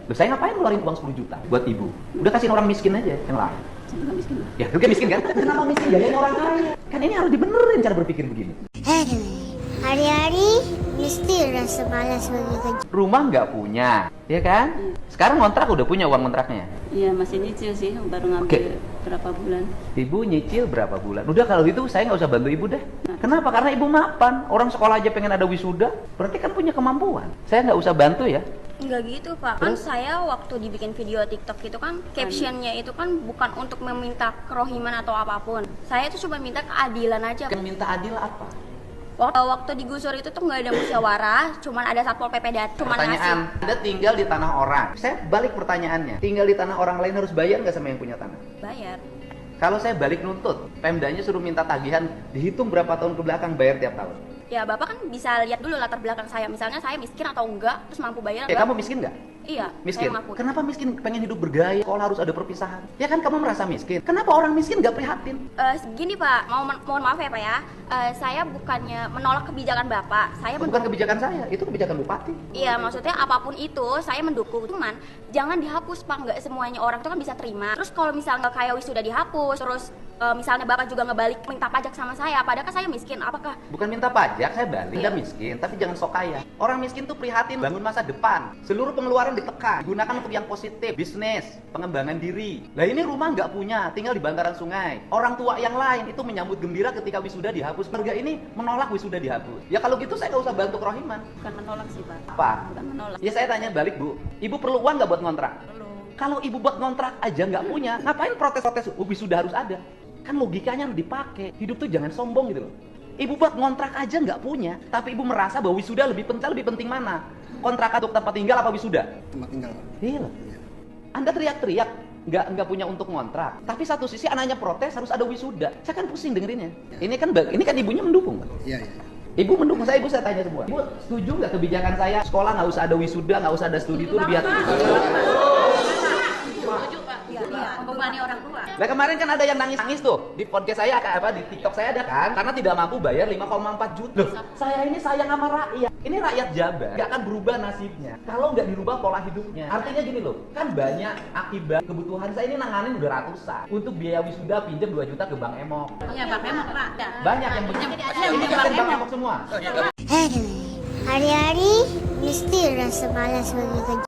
Loh, saya ngapain ngeluarin uang 10 juta buat ibu? Udah kasih orang miskin aja yang lain. Nggak miskin. Ya, lu kan miskin kan? Kenapa miskin jagain orang kaya? Kan ini harus dibenerin cara berpikir begini. Aduh, hari-hari mesti rasa malas pergi kerja. Rumah nggak punya, ya kan? Sekarang kontrak udah punya uang kontraknya. Iya, masih nyicil sih, baru ngambil Oke. berapa bulan. Ibu nyicil berapa bulan? Udah kalau itu saya nggak usah bantu ibu deh. Kenapa? Karena ibu mapan. Orang sekolah aja pengen ada wisuda, berarti kan punya kemampuan. Saya nggak usah bantu ya. Enggak gitu Pak, kan saya waktu dibikin video TikTok itu kan captionnya itu kan bukan untuk meminta kerohiman atau apapun. Saya itu cuma minta keadilan aja. Kan minta adil apa? Waktu digusur itu tuh nggak ada musyawarah, cuman ada satpol pp cuman ngasih. Pertanyaan, Anda tinggal di tanah orang. Saya balik pertanyaannya, tinggal di tanah orang lain harus bayar nggak sama yang punya tanah? Bayar. Kalau saya balik nuntut, Pemdanya suruh minta tagihan, dihitung berapa tahun ke belakang, bayar tiap tahun. Ya Bapak kan bisa lihat dulu latar belakang saya, misalnya saya miskin atau enggak, terus mampu bayar Ya enggak? kamu miskin nggak? Iya, Miskin. saya ngaku. Kenapa miskin? Pengen hidup bergaya, sekolah harus ada perpisahan. Ya kan kamu merasa miskin. Kenapa orang miskin nggak prihatin? Gini Pak, mohon maaf ya Pak ya, saya bukannya menolak kebijakan Bapak, saya Bukan kebijakan saya, itu kebijakan bupati. Iya, maksudnya apapun itu saya mendukung, cuman jangan dihapus Pak, nggak semuanya orang itu kan bisa terima. Terus kalau misalnya kayak wisuda dihapus, terus misalnya Bapak juga ngebalik minta pajak sama saya, padahal kan saya miskin, apakah? Bukan minta pajak, saya balik. Anda miskin, tapi jangan sok kaya. Orang miskin tuh prihatin bangun masa depan. Seluruh pengeluaran ditekan, digunakan untuk yang positif, bisnis, pengembangan diri. Lah ini rumah nggak punya, tinggal di bantaran sungai. Orang tua yang lain itu menyambut gembira ketika wisuda dihapus. Keluarga ini menolak wisuda dihapus. Ya kalau gitu saya nggak usah bantu kerohiman. Bukan menolak sih Pak. Apa? Bukan menolak. Ya saya tanya balik Bu, Ibu perlu uang nggak buat ngontrak? Perlu. Kalau Ibu buat ngontrak aja nggak punya, ngapain protes-protes? Wisuda harus ada. Kan logikanya harus dipakai. Hidup tuh jangan sombong gitu loh. Ibu buat ngontrak aja nggak punya, tapi ibu merasa bahwa wisuda lebih penting mana? Kontrak untuk tempat tinggal apa wisuda? Tempat tinggal. Iya. Anda teriak-teriak nggak punya untuk ngontrak, tapi satu sisi anaknya protes harus ada wisuda. Saya kan pusing dengerinnya. Ini kan ibunya mendukung kan? Iya, iya. Ibu mendukung saya, ibu saya tanya semua. Ibu setuju nggak kebijakan saya sekolah nggak usah ada wisuda, nggak usah ada studi itu lebih hati? Membebani orang tua. Nah kemarin kan ada yang nangis tuh di podcast saya, di TikTok saya ada kan, karena tidak mampu bayar 5,4 juta. Loh, saya ini sayang sama rakyat. Ini rakyat Jabar nggak akan berubah nasibnya kalau nggak dirubah pola hidupnya. Artinya gini loh, kan banyak akibat kebutuhan saya ini nanganin udah ratusan. Untuk biaya wisuda pinjam 2 juta ke Bank Emok. Iya, Bang Emok Pak. Banyak yang begini. Ini kan Bank Emok semua. Aduh, hari-hari mesti rasa malas pergi kerja.